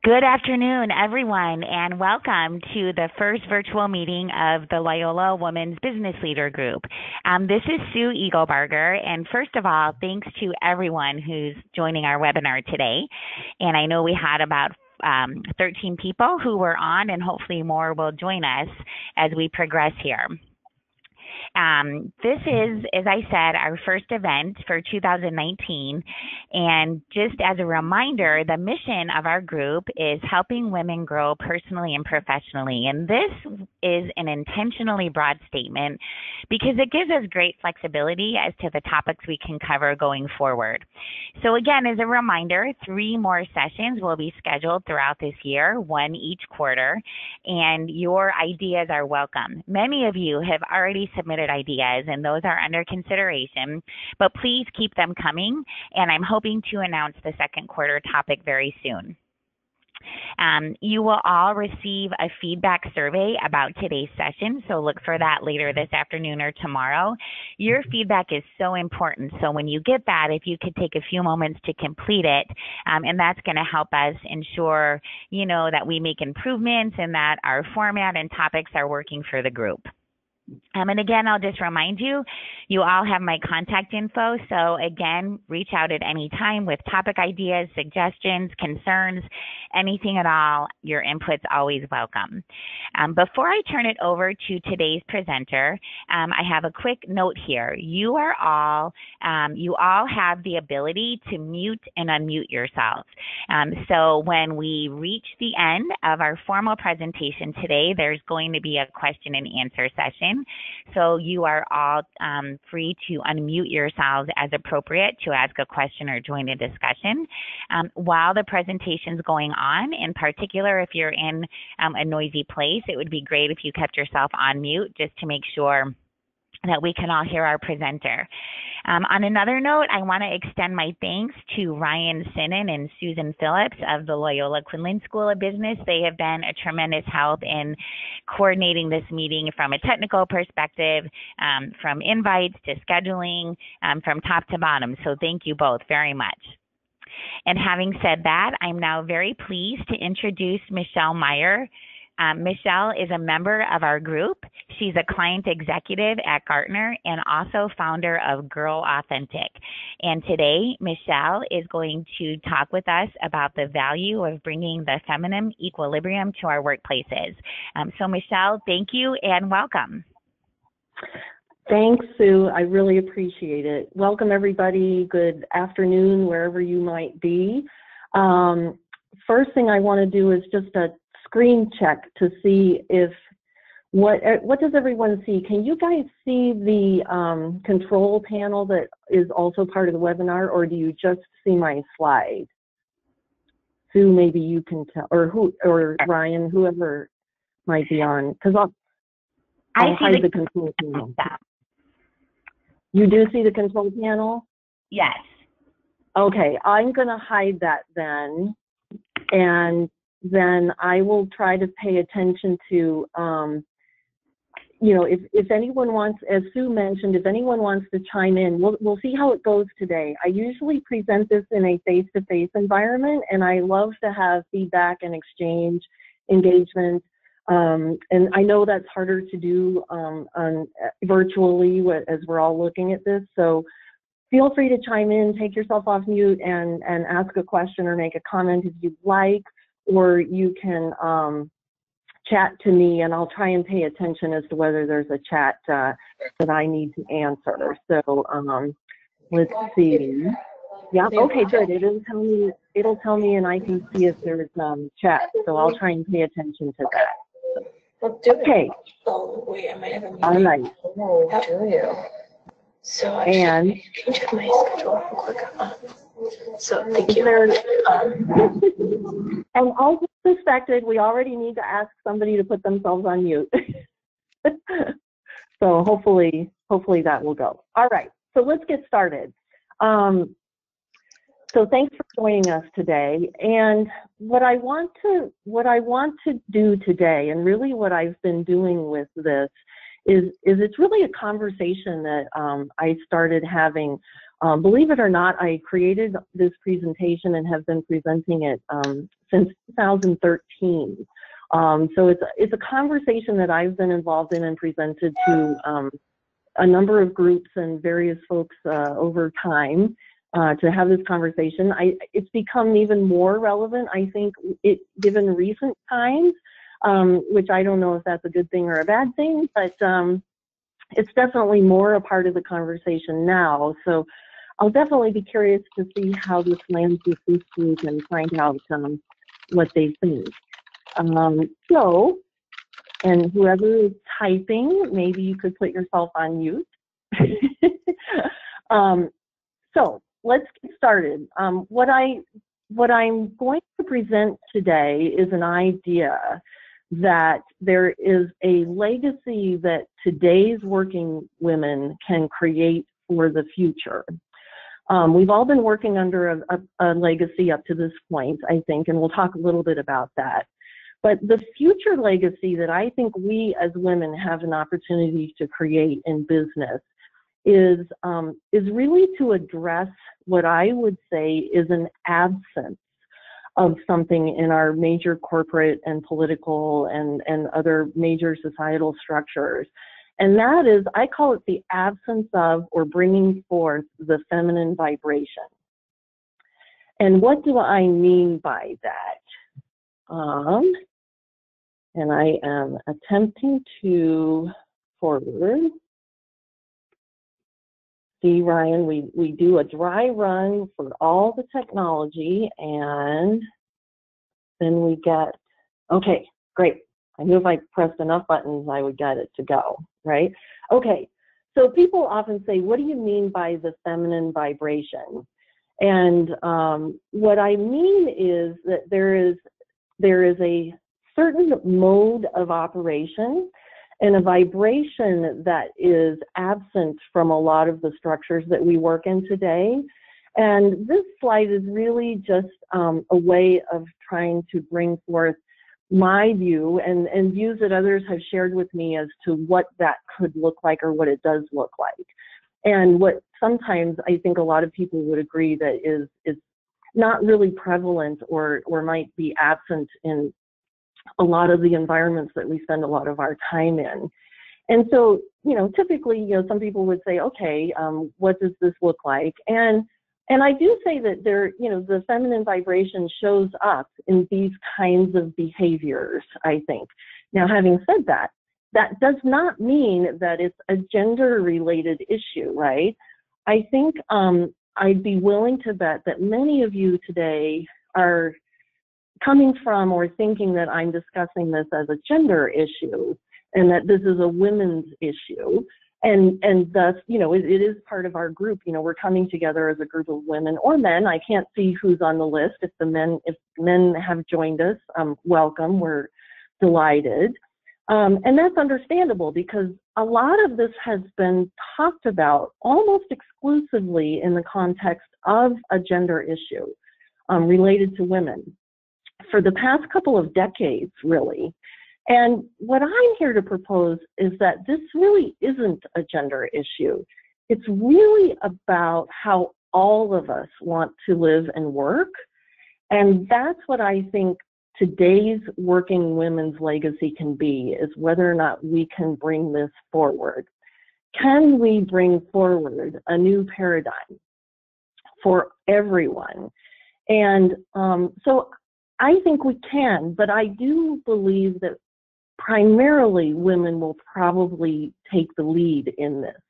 Good afternoon, everyone, and welcome to the first virtual meeting of the Loyola Women's Business Leader Group. This is Sue Eaglebarger, and first of all, thanks to everyone who's joining our webinar today. And I know we had about 13 people who were on, and hopefully more will join us as we progress here. This is, as I said, our first event for 2019. And just as a reminder, the mission of our group is helping women grow personally and professionally. And this is an intentionally broad statement because it gives us great flexibility as to the topics we can cover going forward. So again, as a reminder, 3 more sessions will be scheduled throughout this year, 1 each quarter, and your ideas are welcome. Many of you have already submitted ideas, and those are under consideration, but please keep them coming, and I'm hoping to announce the second quarter topic very soon. You will all receive a feedback survey about today's session, so look for that later this afternoon or tomorrow. Your feedback is so important, so when you get that, if you could take a few moments to complete it, and that's going to help us ensure, that we make improvements and that our format and topics are working for the group. And again, I'll just remind you, you all have my contact info. So again, reach out at any time with topic ideas, suggestions, concerns, anything at all. Your input's always welcome. Before I turn it over to today's presenter, I have a quick note here. You all have the ability to mute and unmute yourselves. So when we reach the end of our formal presentation today, there's going to be a question and answer session. So you are all free to unmute yourselves as appropriate to ask a question or join a discussion. While the presentation's going on, in particular, if you're in a noisy place, it would be great if you kept yourself on mute just to make sure that we can all hear our presenter. On another note, I want to extend my thanks to Ryan Sinnen and Susan Phillips of the Loyola Quinlan School of Business. They have been a tremendous help in coordinating this meeting from a technical perspective, from invites to scheduling, from top to bottom. So thank you both very much. And having said that, I'm now very pleased to introduce Michelle Meyer. Michelle is a member of our group. She's a client executive at Gartner and also founder of Girl Authentic. And today, Michelle is going to talk with us about the value of bringing the feminine equilibrium to our workplaces. So Michelle, thank you and welcome. Thanks, Sue. I really appreciate it. Welcome, everybody. Good afternoon, wherever you might be. First thing I want to do is just a screen check to see if what does everyone see? Can you guys see the control panel that is also part of the webinar, or do you just see my slide? Sue, maybe you can tell, or Ryan, whoever might be on, because I'll hide the control panel. You do see the control panel? Yes. Okay, I'm going to hide that then, and then I will try to pay attention to, if anyone wants, as Sue mentioned, if anyone wants to chime in, we'll see how it goes today. I usually present this in a face-to-face environment, and I love to have feedback and exchange, engagement. And I know that's harder to do virtually as we're all looking at this. So feel free to chime in, take yourself off mute, and ask a question or make a comment if you'd like. Or you can chat to me, and I'll try and pay attention as to whether there's a chat that I need to answer. So let's see. Yeah, okay, good. It'll tell me, and I can see if there's chat. So I'll try and pay attention to that. Let's do it. Okay. Oh, wait, I might have a meeting. All right. How do you? So actually, can you check my schedule real quick? So thank you. And also suspected, we already need to ask somebody to put themselves on mute. So hopefully that will go. All right, so let's get started. So thanks for joining us today. And what I want to do today, and really what I've been doing with this, is it's really a conversation that I started having Believe it or not, I created this presentation and have been presenting it since 2013. So it's a conversation that I've been involved in and presented to a number of groups and various folks over time to have this conversation. It's become even more relevant, I think, given recent times, which I don't know if that's a good thing or a bad thing, but it's definitely more a part of the conversation now. So I'll definitely be curious to see how this lands with this group and find out what they think. And whoever is typing, maybe you could put yourself on mute. So let's get started. What I'm going to present today is an idea that there is a legacy that today's working women can create for the future. We've all been working under a legacy up to this point, I think, and we'll talk a little bit about that. But the future legacy that I think we as women have an opportunity to create in business is really to address what I would say is an absence of something in our major corporate and political and other major societal structures. And that is, I call it the absence of or bringing forth the feminine vibration. And what do I mean by that? And I am attempting to forward. See, Ryan, we do a dry run for all the technology, and then we get, okay, great. I knew if I pressed enough buttons, I would get it to go, right? Okay, so people often say, what do you mean by the feminine vibration? And what I mean is that there is a certain mode of operation and a vibration that is absent from a lot of the structures that we work in today. And this slide is really just a way of trying to bring forth my view and views that others have shared with me as to what that could look like or what it does look like. And what sometimes I think a lot of people would agree that is not really prevalent or might be absent in a lot of the environments that we spend a lot of our time in. And so, typically, some people would say, okay, what does this look like? And I do say that the feminine vibration shows up in these kinds of behaviors, I think. Now, having said that, that does not mean that it's a gender-related issue, right? I think I'd be willing to bet that many of you today are coming from or thinking that I'm discussing this as a gender issue and that this is a women's issue. And thus, it is part of our group. We're coming together as a group of women or men. I can't see who's on the list. If men have joined us, welcome. We're delighted. And that's understandable because a lot of this has been talked about almost exclusively in the context of a gender issue related to women for the past couple of decades, really. And what I'm here to propose is that this really isn't a gender issue. It's really about how all of us want to live and work. And that's what I think today's working women's legacy can be, is whether or not we can bring this forward. Can we bring forward a new paradigm for everyone? And so I think we can, but I do believe that primarily women will probably take the lead in this,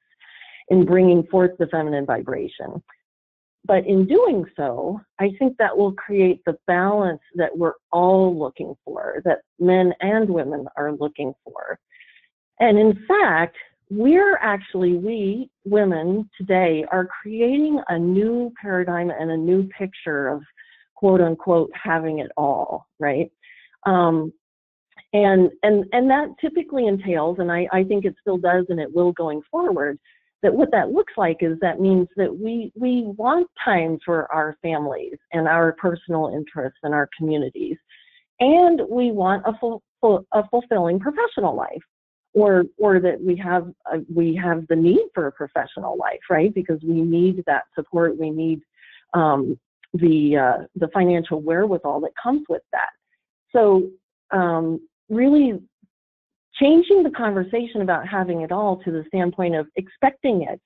in bringing forth the feminine vibration. But in doing so, I think that will create the balance that we're all looking for, that men and women are looking for. And in fact, we women today are creating a new paradigm and a new picture of quote unquote having it all, right? And that typically entails, and I think it still does and it will going forward, that what that looks like is that means that we want time for our families and our personal interests and our communities. And we want a fulfilling professional life. or that we have the need for a professional life, right? Because we need that support. We need the financial wherewithal that comes with that. So really changing the conversation about having it all to the standpoint of expecting it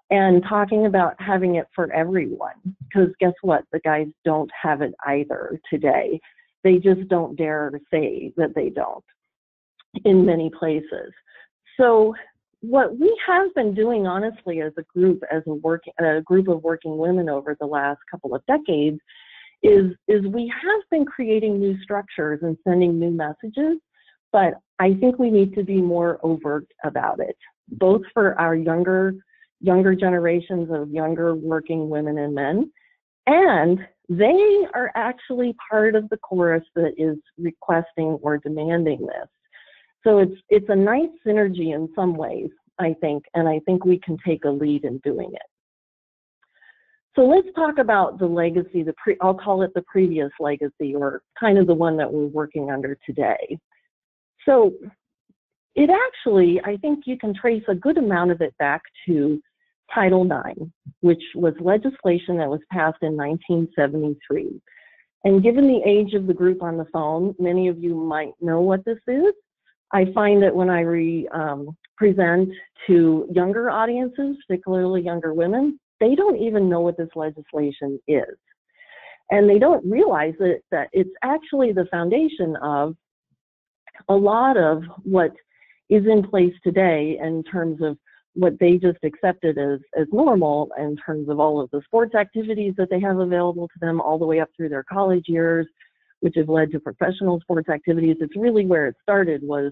and talking about having it for everyone. Because guess what? The guys don't have it either today. They just don't dare say that they don't in many places. So what we have been doing, honestly, as a group, as a group of working women over the last couple of decades, is we have been creating new structures and sending new messages, but I think we need to be more overt about it, both for our younger generations of younger working women and men, and they are actually part of the chorus that is requesting or demanding this. So it's a nice synergy in some ways, I think, and I think we can take a lead in doing it. So let's talk about the legacy, I'll call it the previous legacy, or kind of the one that we're working under today. So it actually, I think you can trace a good amount of it back to Title IX, which was legislation that was passed in 1973. And given the age of the group on the phone, many of you might know what this is. I find that when I present to younger audiences, particularly younger women, they don't even know what this legislation is. And they don't realize that it's actually the foundation of a lot of what is in place today in terms of what they just accepted as normal, in terms of all of the sports activities that they have available to them all the way up through their college years, which have led to professional sports activities. It's really where it started. Was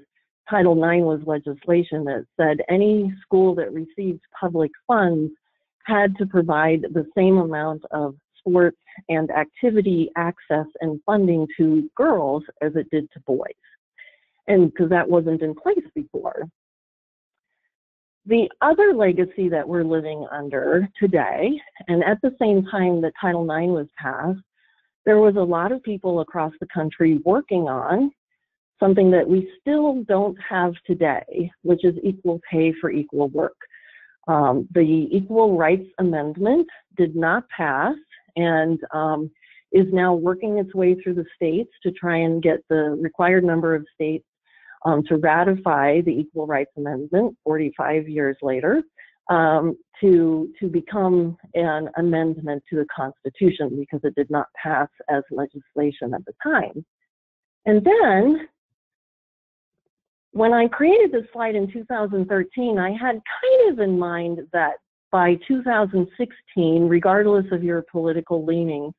Title IX was legislation that said any school that received public funds had to provide the same amount of sports and activity access and funding to girls as it did to boys. And because that wasn't in place before. The other legacy that we're living under today, and at the same time that Title IX was passed, there was a lot of people across the country working on something that we still don't have today, which is equal pay for equal work. The Equal Rights Amendment did not pass and is now working its way through the states to try and get the required number of states to ratify the Equal Rights Amendment 45 years later, to become an amendment to the Constitution, because it did not pass as legislation at the time. And then, when I created this slide in 2013, I had kind of in mind that by 2016, regardless of your political leaning,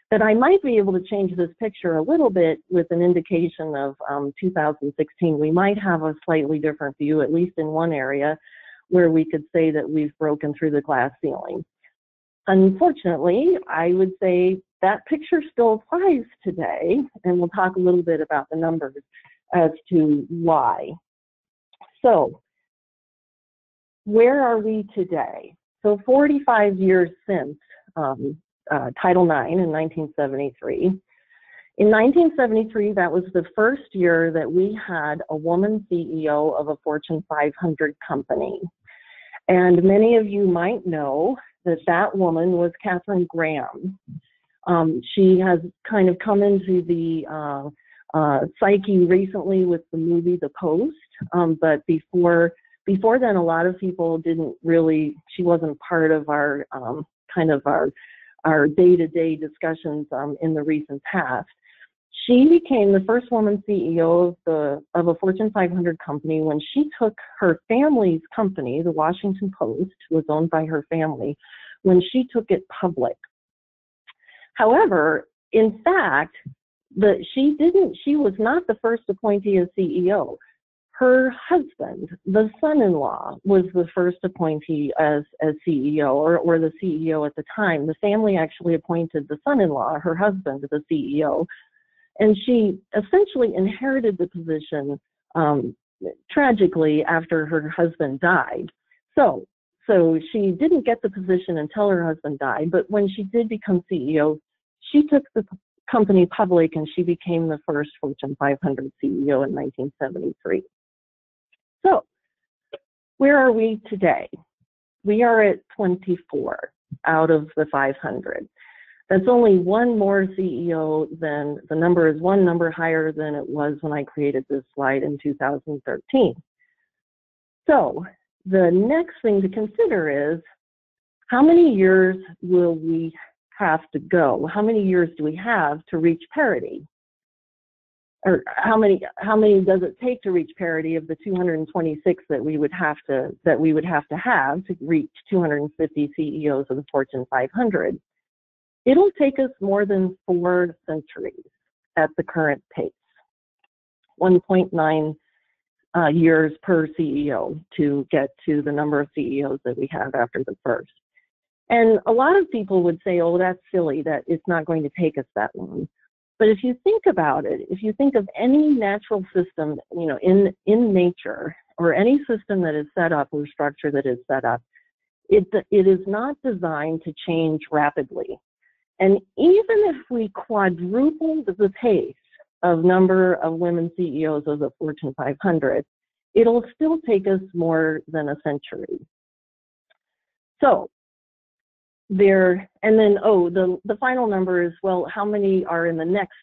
that I might be able to change this picture a little bit with an indication of 2016. We might have a slightly different view, at least in one area, where we could say that we've broken through the glass ceiling. Unfortunately, I would say that picture still applies today, and we'll talk a little bit about the numbers as to why. So, where are we today? So 45 years since Title IX in 1973. In 1973, that was the first year that we had a woman CEO of a Fortune 500 company. And many of you might know that that woman was Katharine Graham. She has kind of come into the psyche recently with the movie The Post, but before then, a lot of people didn't really, she wasn't part of our our day-to-day discussions in the recent past. She became the first woman CEO of a Fortune 500 company when she took her family's company, the Washington Post, was owned by her family, when she took it public. However, in fact, she was not the first appointee as CEO. Her husband, the son-in-law, was the first appointee as CEO, or the CEO at the time. The family actually appointed the son-in-law, her husband, the CEO, and she essentially inherited the position tragically after her husband died. So she didn't get the position until her husband died, but when she did become CEO, she took the company public and she became the first Fortune 500 CEO in 1973. So where are we today? We are at 24 out of the 500. That's only one more CEO than, the number is one number higher than it was when I created this slide in 2013. So the next thing to consider is, how many years will we have to go? How many years do we have to reach parity? Or how many does it take to reach parity of the 226 that we would have to have to reach 250 CEOs of the Fortune 500? It'll take us more than 4 centuries at the current pace, 1.9 years per CEO to get to the number of CEOs that we have after the first. And a lot of people would say, oh, that's silly, that it's not going to take us that long. But if you think about it, if you think of any natural system, in nature, or any system that is set up or structure that is set up, it is not designed to change rapidly. And even if we quadrupled the pace of number of women CEOs of the Fortune 500, it'll still take us more than a century. So the final number is, well, how many are in the next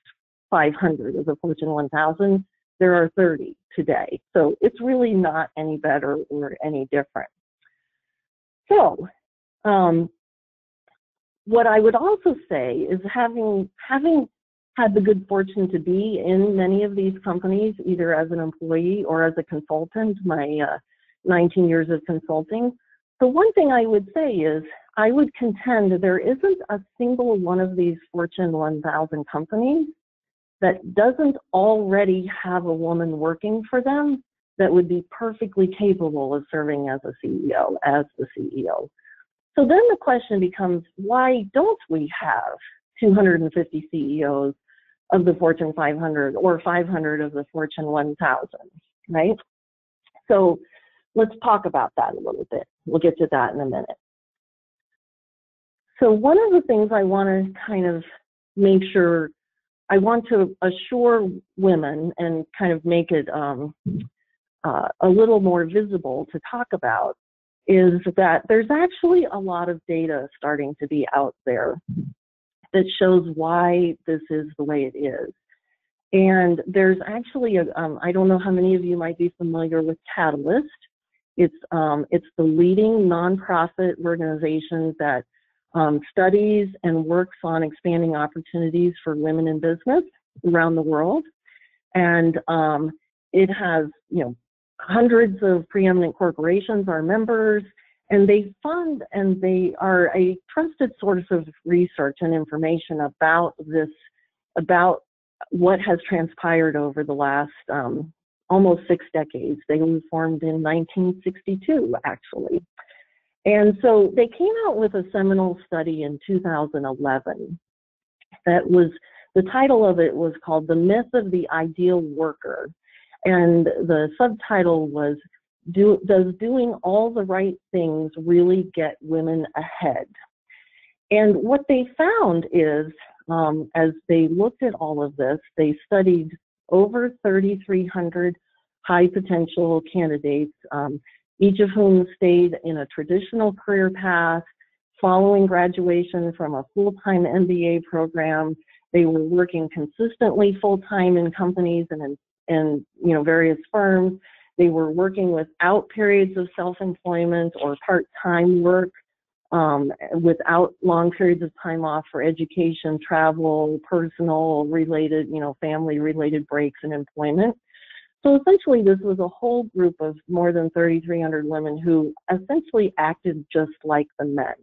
500 of the Fortune 1000? There are 30 today. So it's really not any better or any different. So what I would also say is, having had the good fortune to be in many of these companies, either as an employee or as a consultant, my 19 years of consulting, the one thing I would say is, I would contend that there isn't a single one of these Fortune 1000 companies that doesn't already have a woman working for them that would be perfectly capable of serving as the CEO. So then the question becomes, why don't we have 250 CEOs of the Fortune 500 or 500 of the Fortune 1000, right? So let's talk about that a little bit. We'll get to that in a minute. So one of the things I want to kind of make sure, I want to assure women and kind of make it a little more visible to talk about, is that there's actually a lot of data starting to be out there that shows why this is the way it is. And there's actually I don't know how many of you might be familiar with Catalyst. It's the leading nonprofit organization that studies and works on expanding opportunities for women in business around the world. And it has, hundreds of preeminent corporations are members, and they fund and they are a trusted source of research and information about what has transpired over the last almost 6 decades. They were formed in 1962, actually. And so they came out with a seminal study in 2011 that was, the title of it was called The Myth of the Ideal Worker. And the subtitle was, Does Doing All the Right Things Really Get Women Ahead? And what they found is, as they looked at all of this, they studied over 3,300 high potential candidates, each of whom stayed in a traditional career path following graduation from a full-time MBA program. They were working consistently full-time in companies and various firms. They were working without periods of self-employment or part-time work, without long periods of time off for education, travel, personal related, family related breaks in employment. So essentially, this was a whole group of more than 3,300 women who essentially acted just like the men.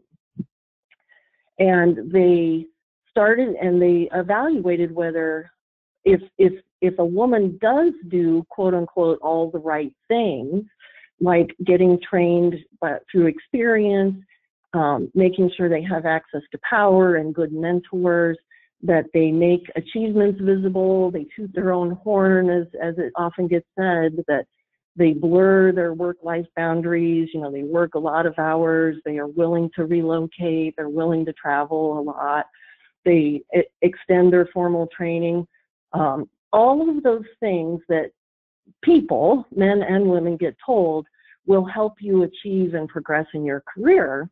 And they started and they evaluated whether if a woman does do, quote unquote, all the right things, like getting trained through experience, making sure they have access to power and good mentors, that they make achievements visible, they toot their own horn, as it often gets said, that they blur their work-life boundaries, they work a lot of hours, they are willing to relocate, they're willing to travel a lot, they extend their formal training. All of those things that people, men and women, get told will help you achieve and progress in your career,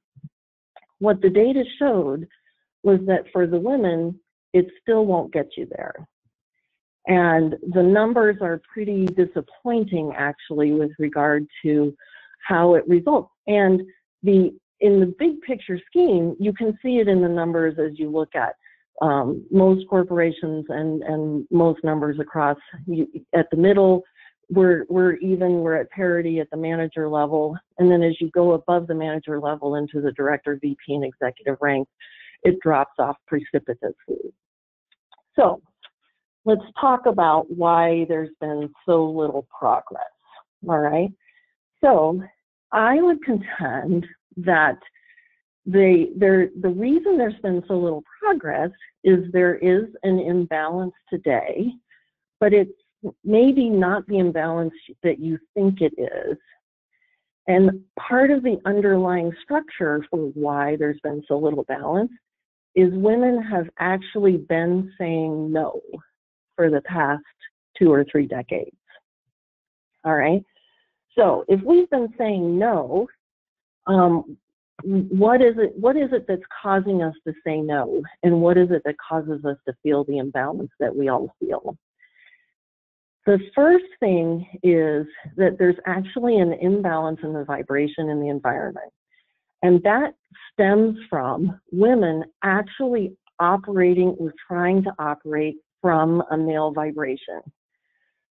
what the data showed was that for the women, it still won't get you there. And the numbers are pretty disappointing, actually, with regard to how it results. And in the big picture scheme, you can see it in the numbers as you look at most corporations and most numbers across. At the middle, we're at parity at the manager level. And then as you go above the manager level into the director, VP, and executive ranks, it drops off precipitously. So let's talk about why there's been so little progress, all right? So I would contend that the reason there's been so little progress is there is an imbalance today, but it's maybe not the imbalance that you think it is. And part of the underlying structure for why there's been so little balance is women have actually been saying no for the past 2 or 3 decades. All right. So if we've been saying no, what is it that's causing us to say no? And what is it that causes us to feel the imbalance that we all feel? The first thing is that there's actually an imbalance in the vibration in the environment. And that stems from women actually operating or trying to operate from a male vibration.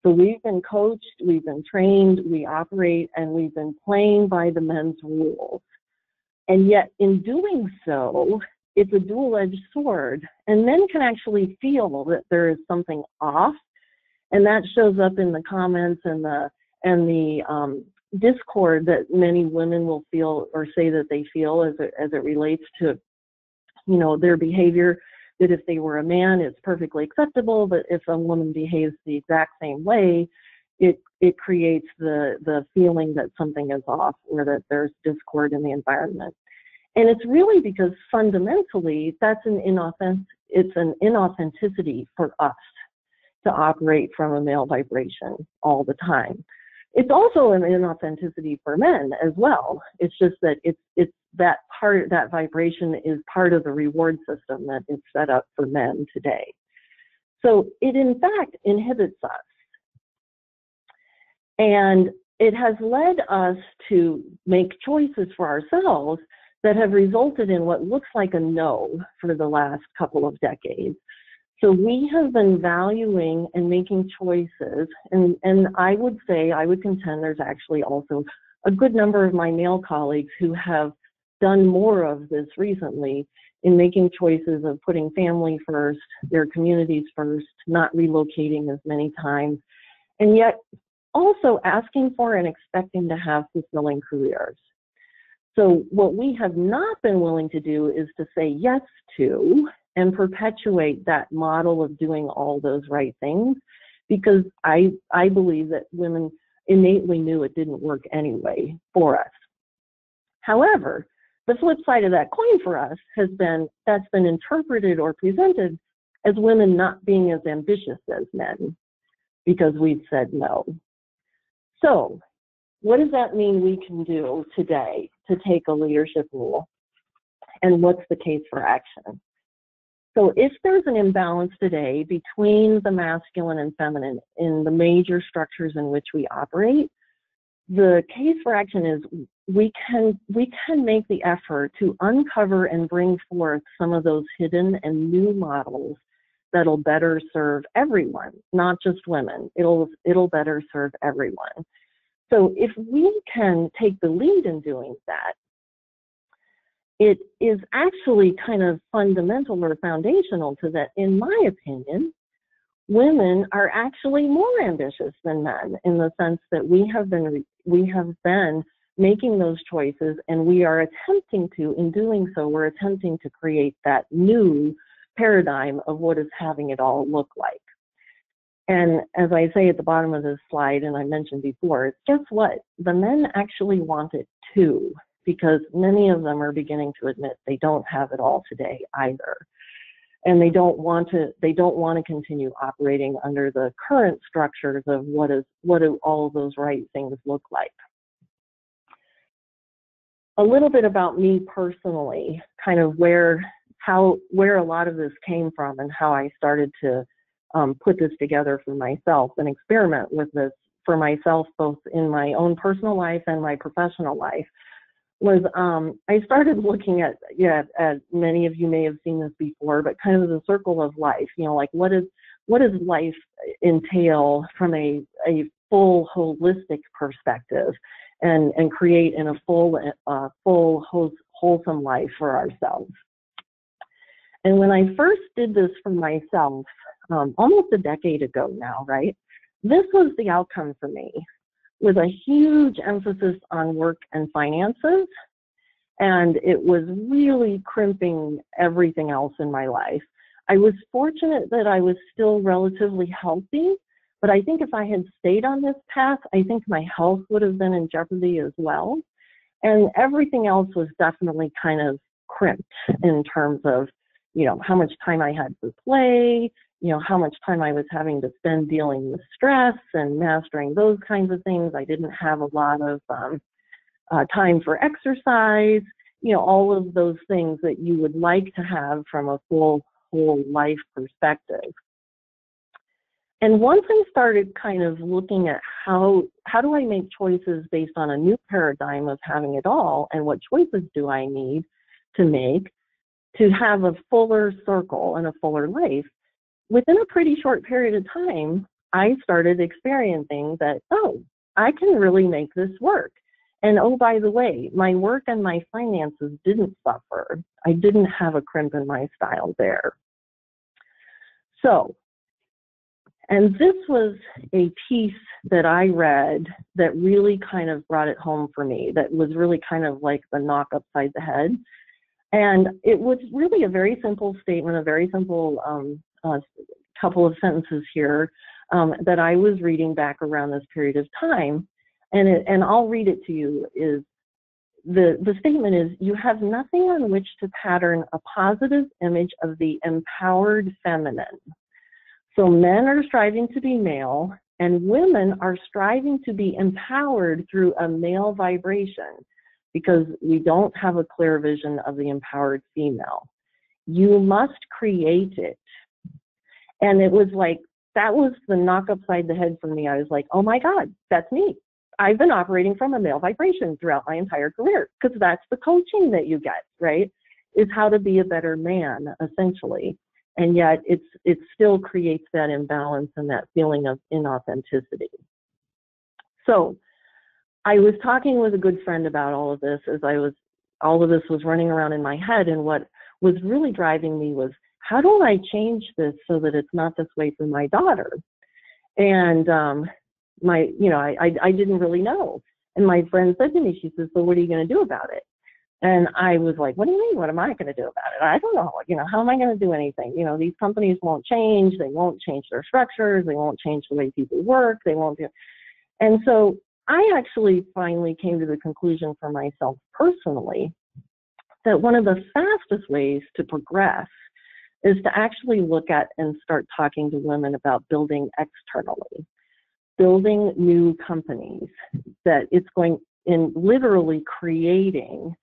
So we've been coached, we've been trained, we operate, and we've been playing by the men's rules. And yet in doing so, it's a dual-edged sword. And men can actually feel that there is something off. And that shows up in the comments and the discord that many women will feel or say that they feel as it relates to, you know, their behavior. That if they were a man, it's perfectly acceptable, but if a woman behaves the exact same way, it creates the feeling that something is off or that there's discord in the environment. And it's really because fundamentally that's an inauthenticity for us to operate from a male vibration all the time. It's also an inauthenticity for men as well. It's just that it's that vibration is part of the reward system that is set up for men today. So it in fact inhibits us. And it has led us to make choices for ourselves that have resulted in what looks like a no for the last couple of decades. So we have been valuing and making choices, and I would contend there's actually also a good number of my male colleagues who have done more of this recently in making choices of putting family first, their communities first, not relocating as many times, and yet also asking for and expecting to have fulfilling careers. So what we have not been willing to do is to say yes to and perpetuate that model of doing all those right things, because I believe that women innately knew it didn't work anyway for us. However, the flip side of that coin for us has been that's been interpreted or presented as women not being as ambitious as men because we've said no. So what does that mean we can do today to take a leadership role? And what's the case for action? So if there's an imbalance today between the masculine and feminine in the major structures in which we operate, the case for action is we can make the effort to uncover and bring forth some of those hidden and new models that'll better serve everyone, not just women. It'll better serve everyone. So if we can take the lead in doing that, it is actually kind of fundamental or foundational to that, in my opinion, women are actually more ambitious than men in the sense that we have been making those choices, and we are attempting to, in doing so, we're attempting to create that new paradigm of what is having it all look like. And as I say at the bottom of this slide, and I mentioned before, guess what? The men actually want it too, because many of them are beginning to admit they don't have it all today either. and they don't want to continue operating under the current structures of what do all of those right things look like. A little bit about me personally, kind of where a lot of this came from and how I started to put this together for myself and experiment with this for myself, both in my own personal life and my professional life, was I started looking at many of you may have seen this before, but kind of the circle of life, like what does life entail from a full holistic perspective and create in a full wholesome life for ourselves. And when I first did this for myself, almost a decade ago now, right, this was the outcome for me, with a huge emphasis on work and finances, and it was really crimping everything else in my life. I was fortunate that I was still relatively healthy, but I think if I had stayed on this path, I think my health would have been in jeopardy as well. And everything else was definitely kind of crimped in terms of, how much time I had for play, how much time I was having to spend dealing with stress and mastering those kinds of things. I didn't have a lot of time for exercise, all of those things that you would like to have from a whole life perspective. And once I started kind of looking at how do I make choices based on a new paradigm of having it all, and what choices do I need to make to have a fuller circle and a fuller life, within a pretty short period of time, I started experiencing that, I can really make this work. And oh, by the way, my work and my finances didn't suffer. I didn't have a crimp in my style there. So, and this was a piece that I read that really kind of brought it home for me, that was really kind of like the knock upside the head. And it was really a very simple statement, a very simple couple of sentences here that I was reading back around this period of time. And I'll read it to you. Is the statement is, you have nothing on which to pattern a positive image of the empowered feminine. So men are striving to be male, and women are striving to be empowered through a male vibration, because we don't have a clear vision of the empowered female. You must create it. And it was like, that was the knock upside the head for me. I was like, oh my God, that's me. I've been operating from a male vibration throughout my entire career, because that's the coaching that you get, right? Is how to be a better man, essentially. And yet it still creates that imbalance and that feeling of inauthenticity. So I was talking with a good friend about all of this as all of this was running around in my head, and what was really driving me was, how do I change this so that it's not this way for my daughter? And I didn't really know. And my friend said to me, she says, so what are you going to do about it? And I was like, what do you mean? What am I going to do about it? I don't know. How am I going to do anything? These companies won't change. They won't change their structures. They won't change the way people work. They won't do. And so I actually finally came to the conclusion for myself personally that one of the fastest ways to progress is to actually look at and start talking to women about building externally, building new companies, that it's going in literally creating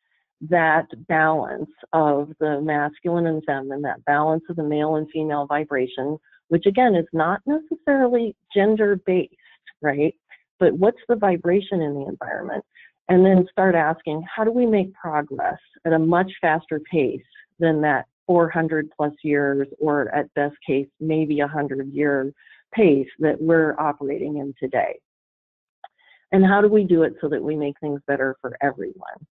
that balance of the masculine and feminine, that balance of the male and female vibration, which again is not necessarily gender-based, right? But what's the vibration in the environment? And then start asking, how do we make progress at a much faster pace than that 400 plus years, or at best case, maybe 100-year pace that we're operating in today? And how do we do it so that we make things better for everyone?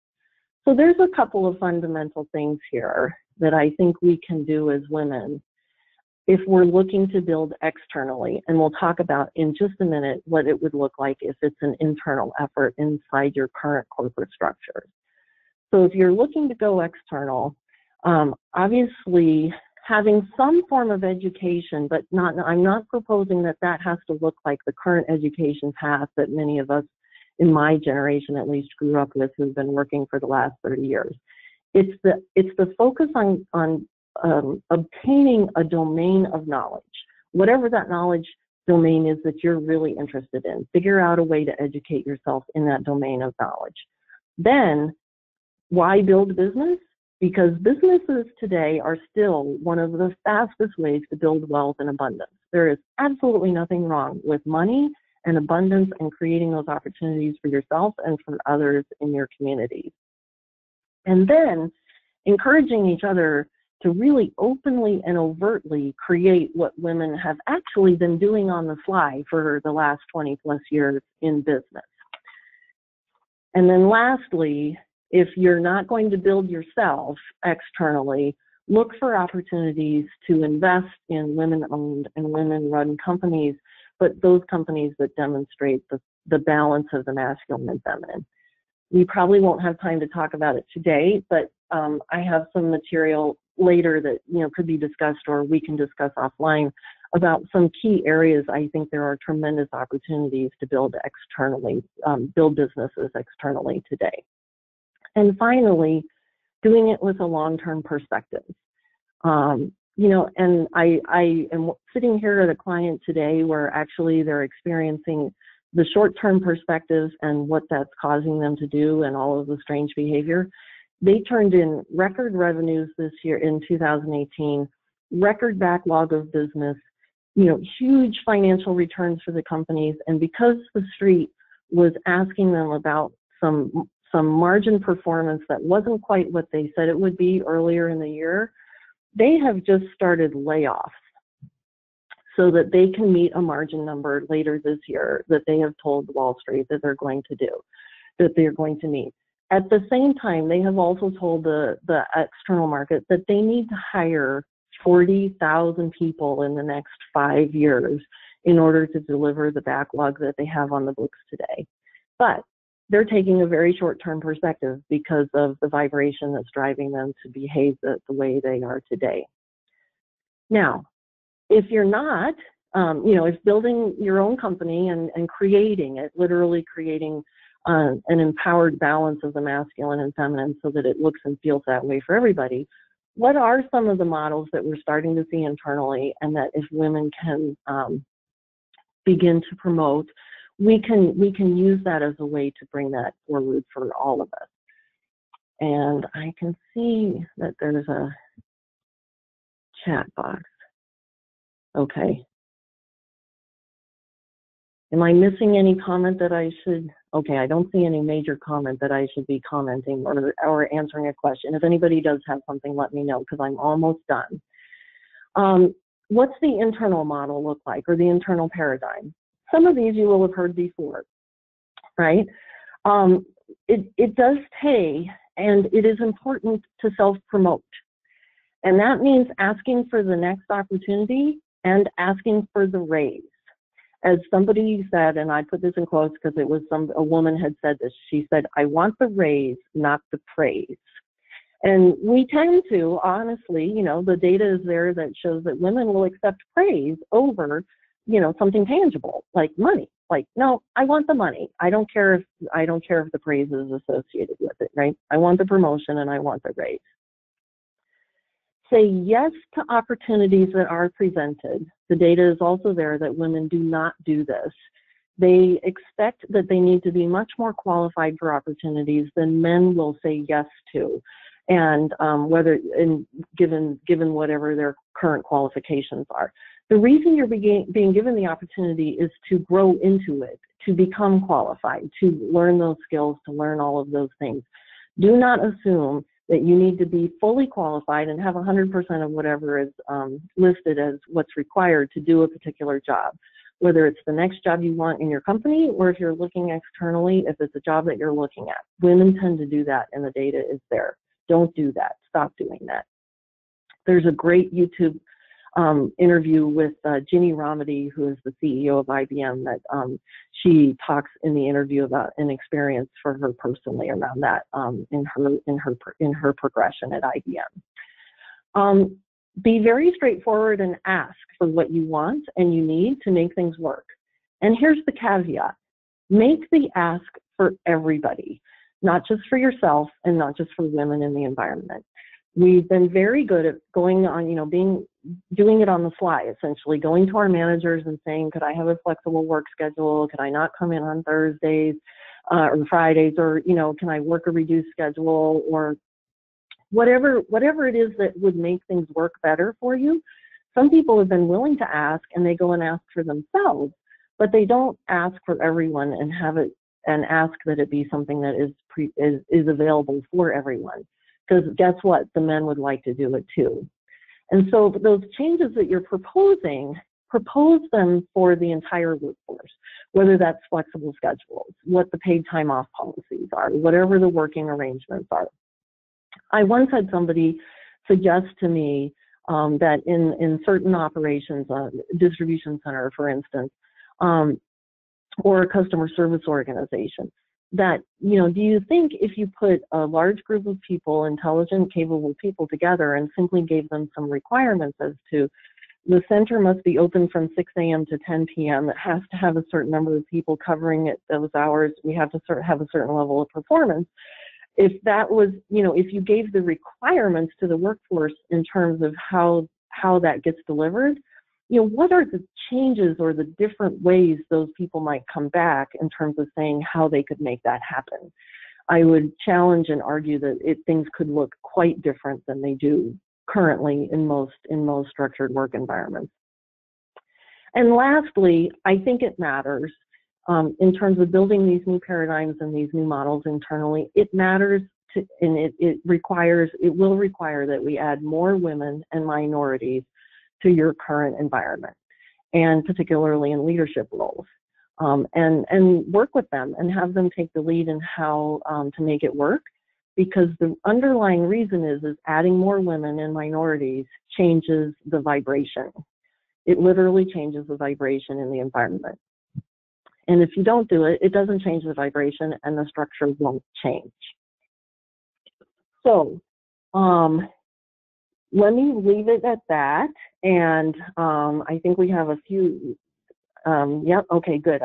So there's a couple of fundamental things here that I think we can do as women if we're looking to build externally. And we'll talk about in just a minute what it would look like if it's an internal effort inside your current corporate structure. So if you're looking to go external, obviously having some form of education, but I'm not proposing that has to look like the current education path that many of us in my generation at least grew up with, who've been working for the last 30 years. It's the focus on obtaining a domain of knowledge, whatever that knowledge domain is that you're really interested in. Figure out a way to educate yourself in that domain of knowledge. Then, why build business? Because businesses today are still one of the fastest ways to build wealth and abundance. There is absolutely nothing wrong with money and abundance and creating those opportunities for yourself and for others in your community. And then encouraging each other to really openly and overtly create what women have actually been doing on the fly for the last 20 plus years in business. And then lastly, if you're not going to build yourself externally, look for opportunities to invest in women-owned and women-run companies, but those companies that demonstrate the balance of the masculine and feminine. We probably won't have time to talk about it today, but I have some material later that could be discussed, or we can discuss offline, about some key areas. I think there are tremendous opportunities to build externally, build businesses externally today. And finally, doing it with a long-term perspective. And I am sitting here at a client today where actually they're experiencing the short-term perspective and what that's causing them to do and all of the strange behavior. They turned in record revenues this year in 2018, record backlog of business, huge financial returns for the companies. And because the street was asking them about some margin performance that wasn't quite what they said it would be earlier in the year, they have just started layoffs so that they can meet a margin number later this year that they have told Wall Street that they're going to do, that they're going to meet. At the same time, they have also told the external market that they need to hire 40,000 people in the next 5 years in order to deliver the backlog that they have on the books today. But they're taking a very short-term perspective because of the vibration that's driving them to behave the way they are today. Now, if you're not, if building your own company and creating it, literally creating an empowered balance of the masculine and feminine so that it looks and feels that way for everybody, what are some of the models that we're starting to see internally, and that if women can begin to promote, we can use that as a way to bring that forward for all of us. And I can see that there's a chat box. Okay. Am I missing any comment that I should? Okay, I don't see any major comment that I should be commenting or answering a question. If anybody does have something, let me know, because I'm almost done. What's the internal model look like, or the internal paradigm? Some of these you will have heard before, right? It does pay, and it is important to self-promote. And that means asking for the next opportunity and asking for the raise. As somebody said, and I put this in quotes because it was a woman had said this, she said, "I want the raise, not the praise." And we tend to, honestly, the data is there that shows that women will accept praise over, something tangible like money. Like, no, I want the money. I don't care if the praise is associated with it, right? I want the promotion and I want the raise. Say yes to opportunities that are presented. The data is also there that women do not do this. They expect that they need to be much more qualified for opportunities than men will say yes to, and given whatever their current qualifications are. The reason you're being given the opportunity is to grow into it, to become qualified, to learn those skills, to learn all of those things. Do not assume that you need to be fully qualified and have 100% of whatever is listed as what's required to do a particular job, whether it's the next job you want in your company, or if you're looking externally, if it's a job that you're looking at. Women tend to do that, and the data is there. Don't do that. Stop doing that. There's a great YouTube interview with Ginny Rometty, who is the CEO of IBM, that she talks in the interview about an experience for her personally around that in her progression at IBM. Be very straightforward and ask for what you want and you need to make things work. And here's the caveat: make the ask for everybody, not just for yourself and not just for women in the environment. We've been very good at going on, doing it on the fly, essentially, going to our managers and saying, could I have a flexible work schedule? Could I not come in on Thursdays or Fridays? Or, can I work a reduced schedule? Or whatever it is that would make things work better for you. Some people have been willing to ask, and they go and ask for themselves, but they don't ask for everyone and have it and ask that it be something that is available for everyone. Because guess what? The men would like to do it too. And so those changes that you're proposing, propose them for the entire workforce, whether that's flexible schedules, what the paid time off policies are, whatever the working arrangements are. I once had somebody suggest to me that in certain operations, distribution center, for instance, or a customer service organization, that, do you think if you put a large group of people, intelligent, capable people together and simply gave them some requirements as to the center must be open from 6 a.m. to 10 p.m. It has to have a certain number of people covering it those hours. We have to have a certain level of performance. If that was, if you gave the requirements to the workforce in terms of how that gets delivered, what are the changes or the different ways those people might come back in terms of saying how they could make that happen? I would challenge and argue that things could look quite different than they do currently in most structured work environments. And lastly, I think it matters in terms of building these new paradigms and these new models internally. It matters and it will require that we add more women and minorities to your current environment, and particularly in leadership roles, and work with them and have them take the lead in how to make it work, because the underlying reason is adding more women and minorities changes the vibration. It literally changes the vibration in the environment. And if you don't do it, it doesn't change the vibration and the structure won't change. So let me leave it at that. And I think we have a few, okay, good.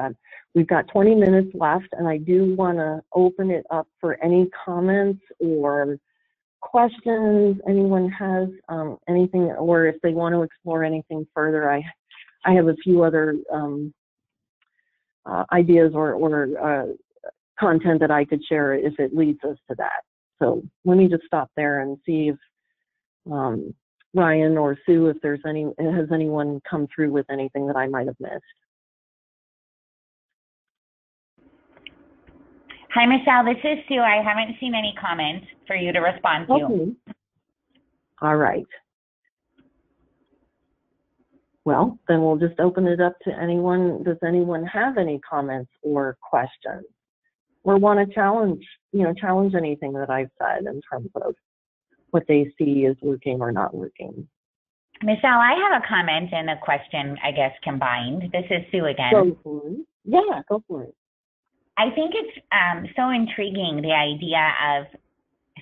We've got 20 minutes left, and I do want to open it up for any comments or questions. Anyone has anything, or if they want to explore anything further, I have a few other ideas or content that I could share if it leads us to that. So let me just stop there and see if Ryan or Sue, if has anyone come through with anything that I might have missed. Hi, Michelle, this is Sue. I haven't seen any comments for you to respond to. Okay. All right. Well, then we'll just open it up to anyone. Does anyone have any comments or questions, or want to challenge anything that I've said in terms of what they see is working or not working? Michelle, I have a comment and a question, I guess, combined. This is Sue again. Go for it. Yeah, go for it. I think it's so intriguing, the idea of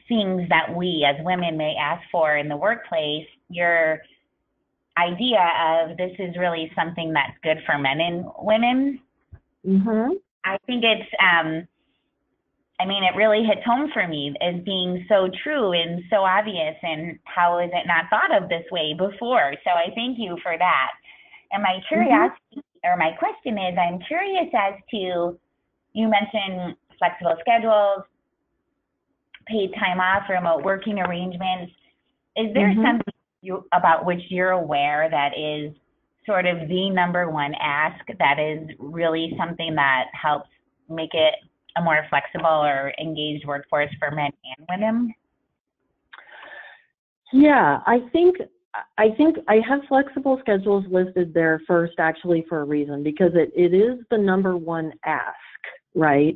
things that we as women may ask for in the workplace. Your idea of this is really something that's good for men and women. Mm-hmm. I think it's, it really hits home for me as being so true and so obvious, and how is it not thought of this way before? So I thank you for that. And my curiosity, or my question is, I'm curious as to, you mentioned flexible schedules, paid time off, remote working arrangements. Is there something about which you're aware that is sort of the number one ask that is really something that helps make it a more flexible or engaged workforce for men and women? Yeah, I think I have flexible schedules listed there first, actually, for a reason, because it is the number one ask, right?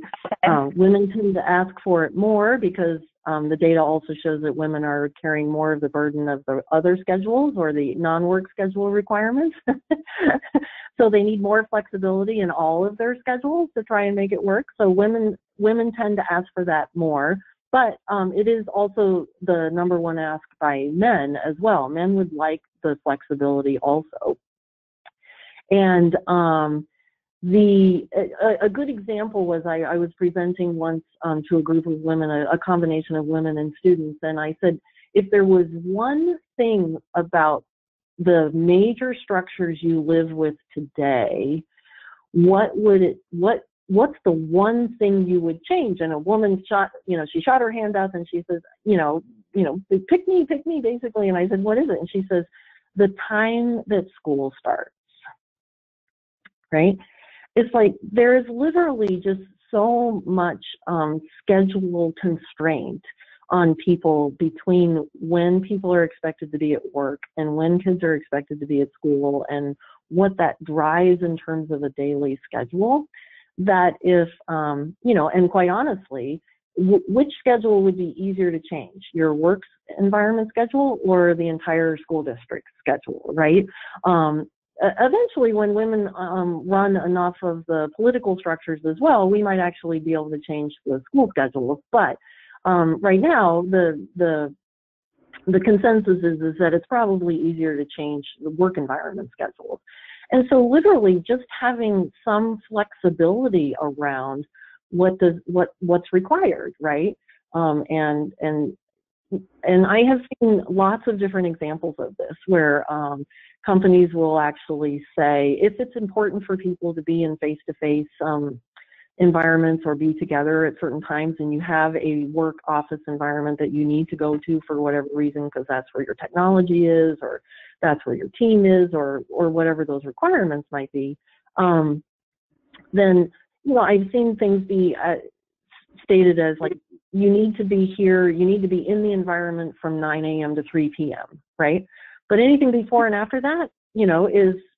Women tend to ask for it more because the data also shows that women are carrying more of the burden of the other schedules or the non-work schedule requirements. So they need more flexibility in all of their schedules to try and make it work. So women tend to ask for that more. But it is also the number one ask by men as well. Men would like the flexibility also. And a good example was I was presenting once to a group of women, a combination of women and students, and I said, if there was one thing about the major structures you live with today, what's the one thing you would change? And a woman she shot her hand up and she says, pick me, basically. And I said, what is it? And she says, the time that school starts, right? It's like there is literally just so much schedule constraint on people between when people are expected to be at work and when kids are expected to be at school, and what that drives in terms of a daily schedule, that if, and quite honestly, which schedule would be easier to change, your work environment schedule or the entire school district schedule, right? Eventually, when women run enough of the political structures as well, we might actually be able to change the school schedules. But right now, the consensus is that it's probably easier to change the work environment schedules. And so literally just having some flexibility around what's required, right? And I have seen lots of different examples of this where companies will actually say, if it's important for people to be in face-to-face environments or be together at certain times, and you have a work office environment that you need to go to for whatever reason, because that's where your technology is, or that's where your team is, or whatever those requirements might be, then I've seen things be stated as like, you need to be here, you need to be in the environment from 9 a.m. to 3 p.m., right? But anything before and after that,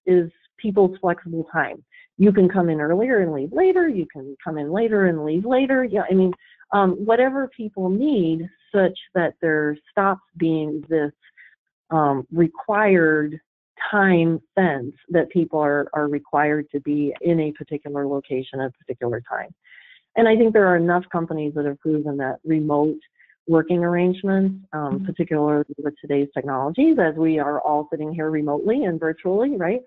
is people's flexible time. You can come in earlier and leave later. You can come in later and leave later. Yeah, I mean, whatever people need, such that there stops being this required time fence that people are required to be in a particular location at a particular time. And I think there are enough companies that have proven that remote working arrangements, particularly with today's technologies, as we are all sitting here remotely and virtually, right?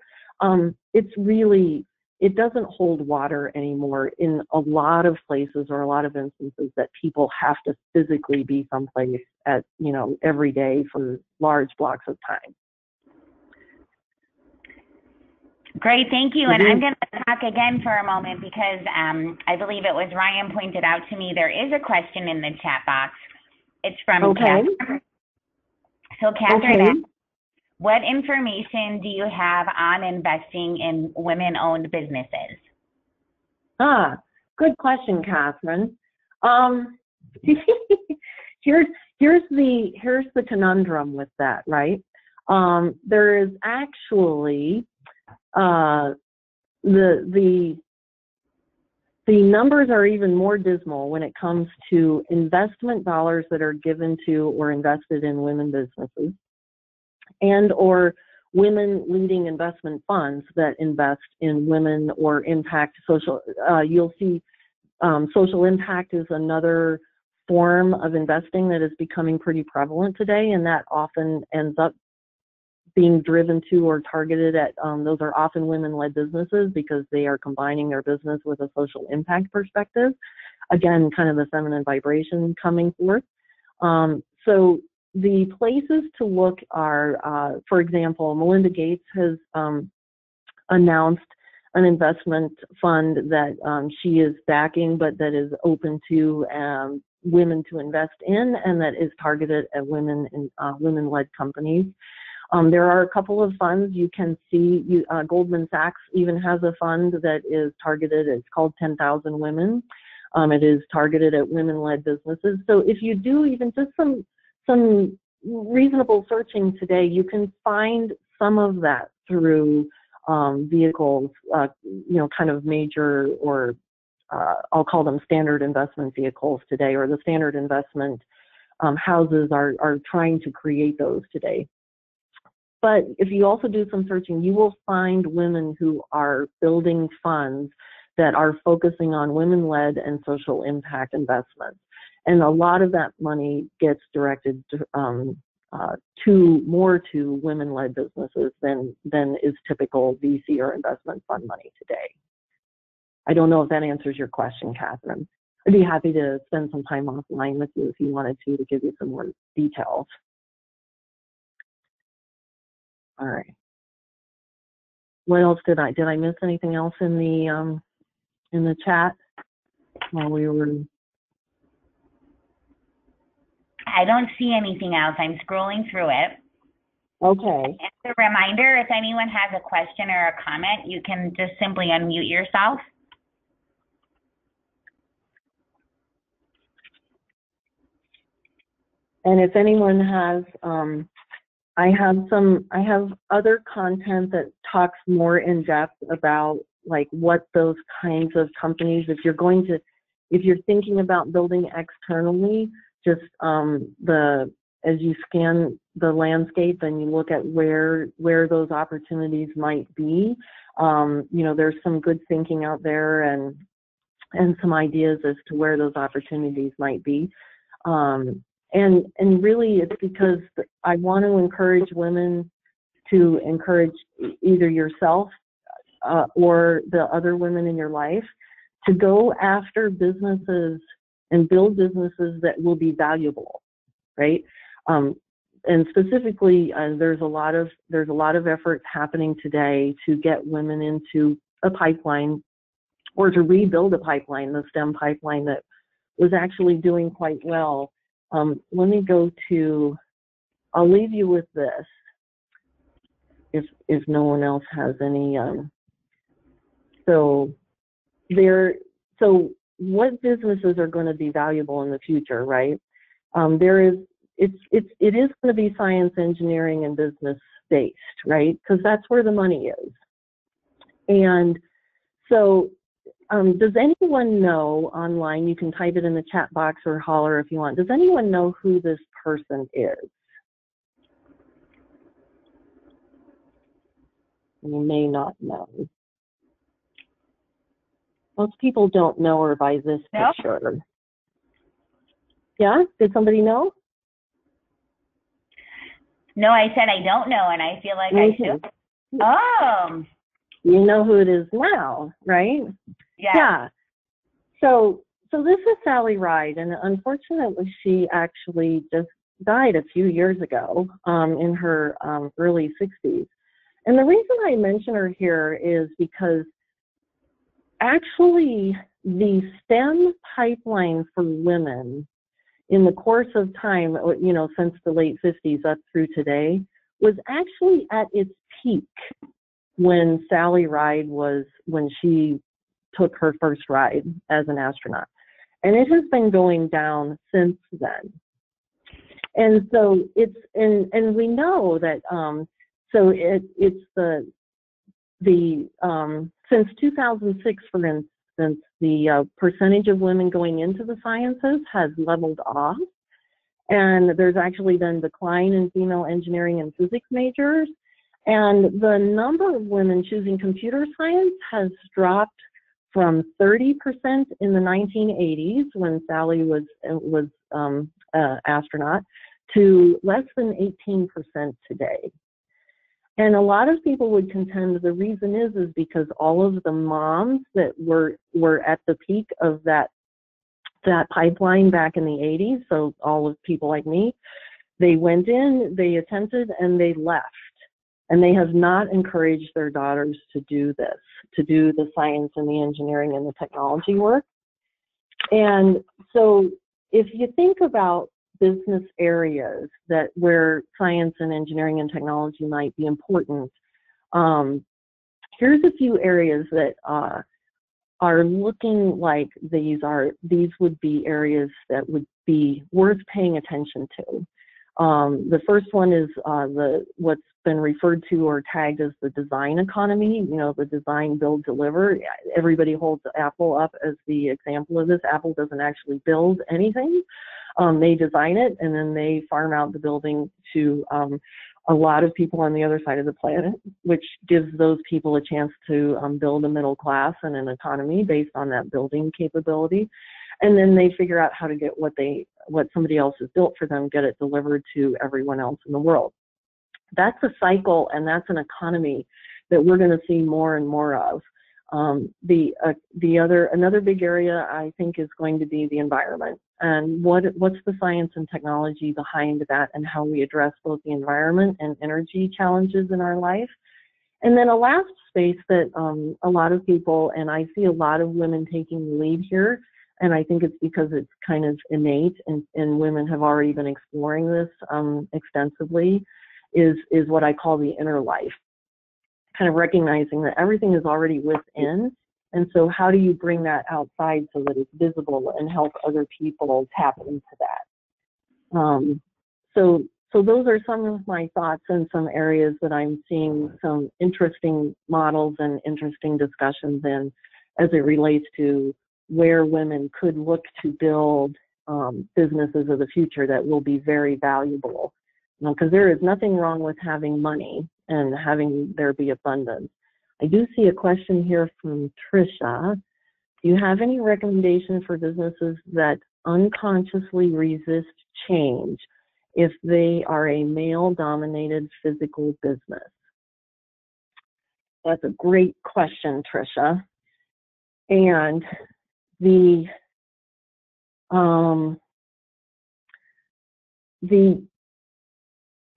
It doesn't hold water anymore in a lot of places or a lot of instances that people have to physically be someplace at, every day for large blocks of time. Great, thank you. And I'm going to talk again for a moment because I believe it was Ryan pointed out to me there is a question in the chat box. It's from Catherine. So Catherine asks, what information do you have on investing in women-owned businesses? Good question, Catherine. Here's the conundrum with that, right? There is actually the numbers are even more dismal when it comes to investment dollars that are given to or invested in women businesses, and or women leading investment funds that invest in women or impact social. You'll see social impact is another form of investing that is becoming pretty prevalent today, and that often ends up being driven to or targeted at, those are often women-led businesses because they are combining their business with a social impact perspective. Again, kind of the feminine vibration coming forth. So the places to look are, for example, Melinda Gates has announced an investment fund that she is backing, but that is open to women to invest in, and that is targeted at women in women-led companies. There are a couple of funds you can see. Goldman Sachs even has a fund that is targeted. It's called 10,000 Women. It is targeted at women-led businesses. So if you do even just some reasonable searching today, you can find some of that through vehicles, kind of major, or I'll call them standard investment vehicles today, or the standard investment houses are trying to create those today. But if you also do some searching, you will find women who are building funds that are focusing on women-led and social impact investments. And a lot of that money gets directed to women-led businesses than is typical VC or investment fund money today. I don't know if that answers your question, Catherine. I'd be happy to spend some time offline with you if you wanted to give you some more details. All right. What else did I miss anything else in the chat while we were? I don't see anything else. I'm scrolling through it. Okay. As a reminder, if anyone has a question or a comment, you can just simply unmute yourself. And if anyone has, I have other content that talks more in depth about like what those kinds of companies, if you're thinking about building externally, just as you scan the landscape and you look at where those opportunities might be, there's some good thinking out there and some ideas as to where those opportunities might be. And really it's because I want to encourage women to encourage either yourself or the other women in your life to go after businesses and build businesses that will be valuable, right? And specifically, there's a lot of efforts happening today to get women into a pipeline or to rebuild a pipeline, the STEM pipeline that was actually doing quite well. Let me go to, I'll leave you with this, if no one else has any. So what businesses are going to be valuable in the future, right? It is going to be science, engineering, and business based, right? Because that's where the money is. And so does anyone know online, you can type it in the chat box or holler if you want, does anyone know who this person is? You may not know. Most people don't know her by this picture. Yeah, did somebody know? No, I said I don't know, and I feel like I should. Oh. You know who it is now, right? Yeah. So this is Sally Ride, and unfortunately, she actually just died a few years ago in her early 60s. And the reason I mention her here is because actually the STEM pipeline for women in the course of time, since the late 50s up through today, was actually at its peak when Sally Ride when she took her first ride as an astronaut. And it has been going down since then. And so and we know that, since 2006, for instance, the percentage of women going into the sciences has leveled off. And there's actually been decline in female engineering and physics majors. And the number of women choosing computer science has dropped from 30% in the 1980s when Sally was astronaut to less than 18% today. And a lot of people would contend the reason is because all of the moms that were at the peak of that pipeline back in the 80s, so all of people like me, they went in, they attempted, and they left. And they have not encouraged their daughters to do this, to do the science and the engineering and the technology work. And so if you think about business areas where science and engineering and technology might be important, here's a few areas that are looking like these would be areas that would be worth paying attention to. The first one is what's been referred to or tagged as the design economy, the design, build, deliver. Everybody holds Apple up as the example of this. Apple doesn't actually build anything. They design it, and then they farm out the building to a lot of people on the other side of the planet, which gives those people a chance to build a middle class and an economy based on that building capability. And then they figure out how to get what somebody else has built for them, get it delivered to everyone else in the world. That's a cycle, and that's an economy that we're going to see more and more of. Another big area I think is going to be the environment. and what's the science and technology behind that, and how we address both the environment and energy challenges in our life. And then a last space that a lot of people, and I see a lot of women taking the lead here, and I think it's because it's kind of innate, and women have already been exploring this extensively, is what I call the inner life. Kind of recognizing that everything is already within, and so how do you bring that outside so that it's visible and help other people tap into that? So those are some of my thoughts and some areas that I'm seeing some interesting models and interesting discussions in as it relates to where women could look to build businesses of the future that will be very valuable. Because there is nothing wrong with having money and having there be abundance. I do see a question here from Trisha. Do you have any recommendations for businesses that unconsciously resist change if they are a male-dominated physical business? That's a great question, Trisha. And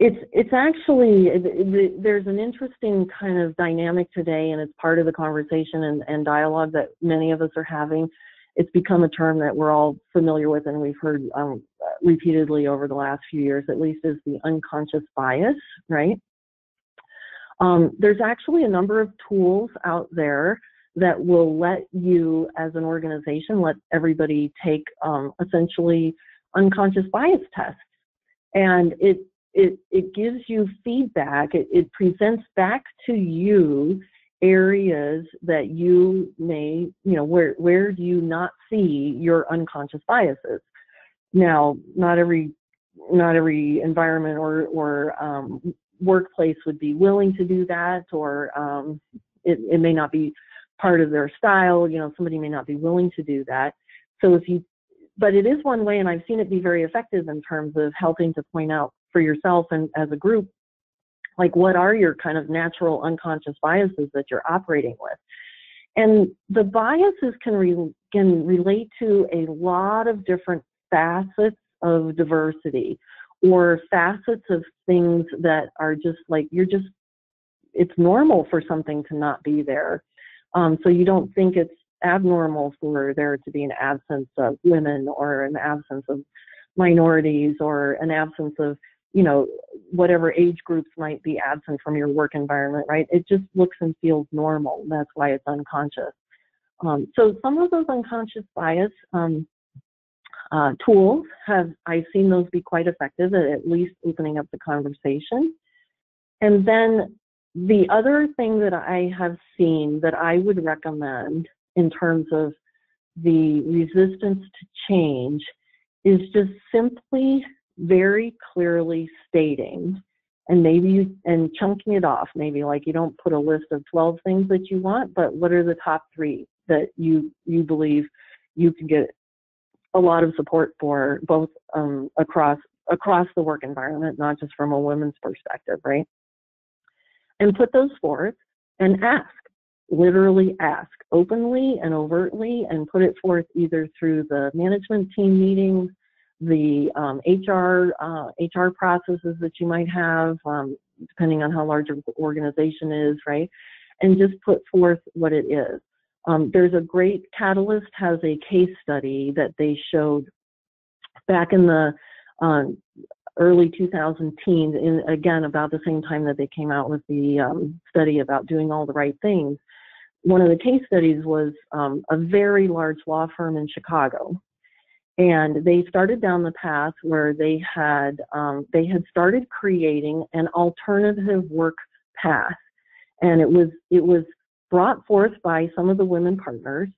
it's actually, there's an interesting kind of dynamic today, and it's part of the conversation and dialogue that many of us are having. It's become a term that we're all familiar with, and we've heard repeatedly over the last few years, at least, is the unconscious bias, right? There's actually a number of tools out there that will let you, as an organization, let everybody take essentially unconscious bias tests. And it gives you feedback. It presents back to you areas that you may, where do you not see your unconscious biases? Now, not every environment or workplace would be willing to do that, or it may not be part of their style. Somebody may not be willing to do that. So but it is one way, and I've seen it be very effective in terms of helping to point out for yourself and as a group, like, what are your kind of natural unconscious biases that you're operating with? And the biases can relate to a lot of different facets of diversity, or facets of things that are just like, it's normal for something to not be there. So you don't think it's abnormal for there to be an absence of women, or an absence of minorities, or an absence of, whatever age groups might be absent from your work environment, right? It just looks and feels normal. That's why it's unconscious. So some of those unconscious bias tools I've seen those be quite effective at least opening up the conversation. And then the other thing that I have seen that I would recommend in terms of the resistance to change is just simply very clearly stating, and chunking it off. Maybe, like, you don't put a list of 12 things that you want, but what are the top 3 that you believe you can get a lot of support for, both across the work environment, not just from a women's perspective, right? And put those forth and ask. Literally ask openly and overtly, and put it forth either through the management team meetings, the HR processes that you might have, depending on how large your organization is, right? And just put forth what it is. There's a great, Catalyst has a case study that they showed back in the early 2010s, again, about the same time that they came out with the study about doing all the right things. One of the case studies was a very large law firm in Chicago, and they started down the path where they had started creating an alternative work path, and it was brought forth by some of the women partners,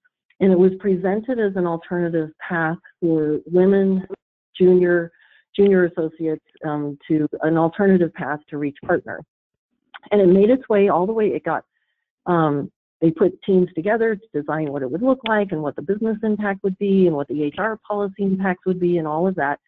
and it was presented as an alternative path for women junior associates to an alternative path to reach partner. And it made its way all the way. It got they put teams together to design what it would look like, and what the business impact would be, and what the HR policy impacts would be, and all of that.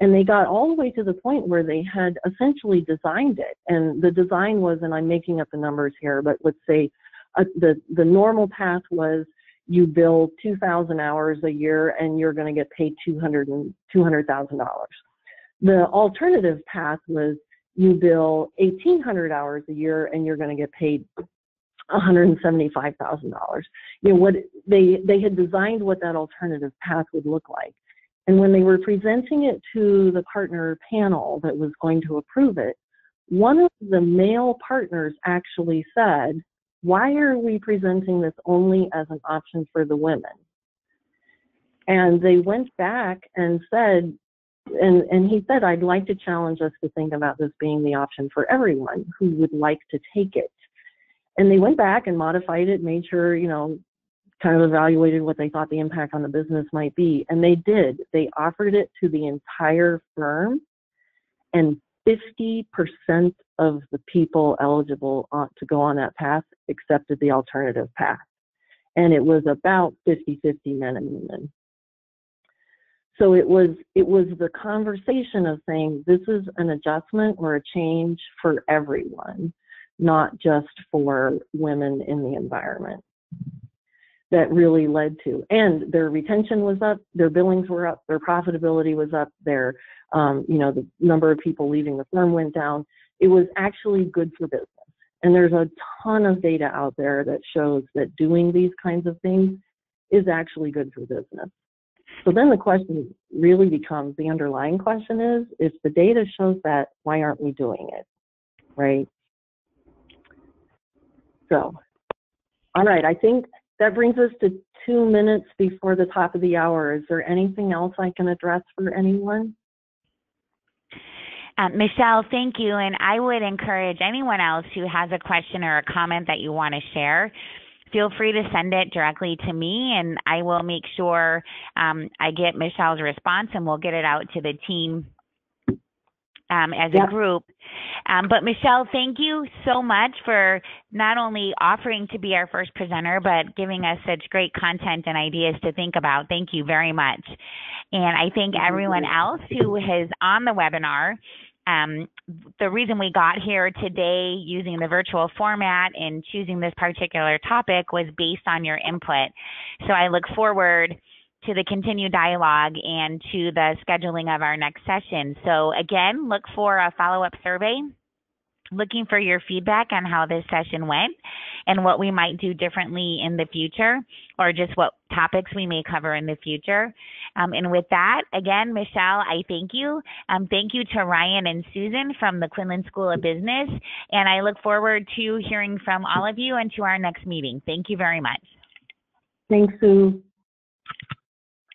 And they got all the way to the point where they had essentially designed it. And the design was, and I'm making up the numbers here, but let's say the normal path was you bill 2,000 hours a year and you're going to get paid $200,000. The alternative path was you bill 1,800 hours a year and you're going to get paid $175,000. You know, what they had designed what that alternative path would look like. And when they were presenting it to the partner panel that was going to approve it, one of the male partners actually said, "Why are we presenting this only as an option for the women?" And they went back and said, and he said, "I'd like to challenge us to think about this being the option for everyone who would like to take it." And they went back and modified it, made sure, you know, kind of evaluated what they thought the impact on the business might be. And they did. They offered it to the entire firm, and 50% of the people eligible to go on that path accepted the alternative path. And it was about 50-50 men and women. So it was the conversation of saying, this is an adjustment or a change for everyone, not just for women in the environment, that really led to, and their retention was up, their billings were up, their profitability was up, their, you know, the number of people leaving the firm went down. It was actually good for business. And there's a ton of data out there that shows that doing these kinds of things is actually good for business. So then the question really becomes, the underlying question is, if the data shows that, why aren't we doing it, right? So, all right, I think that brings us to 2 minutes before the top of the hour. Is there anything else I can address for anyone? Michelle, thank you. And I would encourage anyone else who has a question or a comment that you want to share, feel free to send it directly to me, and I will make sure I get Michelle's response, and we'll get it out to the team as a group. But Michelle, thank you so much for not only offering to be our first presenter, but giving us such great content and ideas to think about. Thank you very much. And I thank everyone else who is on the webinar. The reason we got here today using the virtual format and choosing this particular topic was based on your input. So I look forward to the continued dialogue and to the scheduling of our next session. So again, look for a follow-up survey, looking for your feedback on how this session went and what we might do differently in the future, or just what topics we may cover in the future. And with that, again, Michelle, I thank you. Thank you to Ryan and Susan from the Quinlan School of Business. And I look forward to hearing from all of you and to our next meeting. Thank you very much. Thanks, Sue.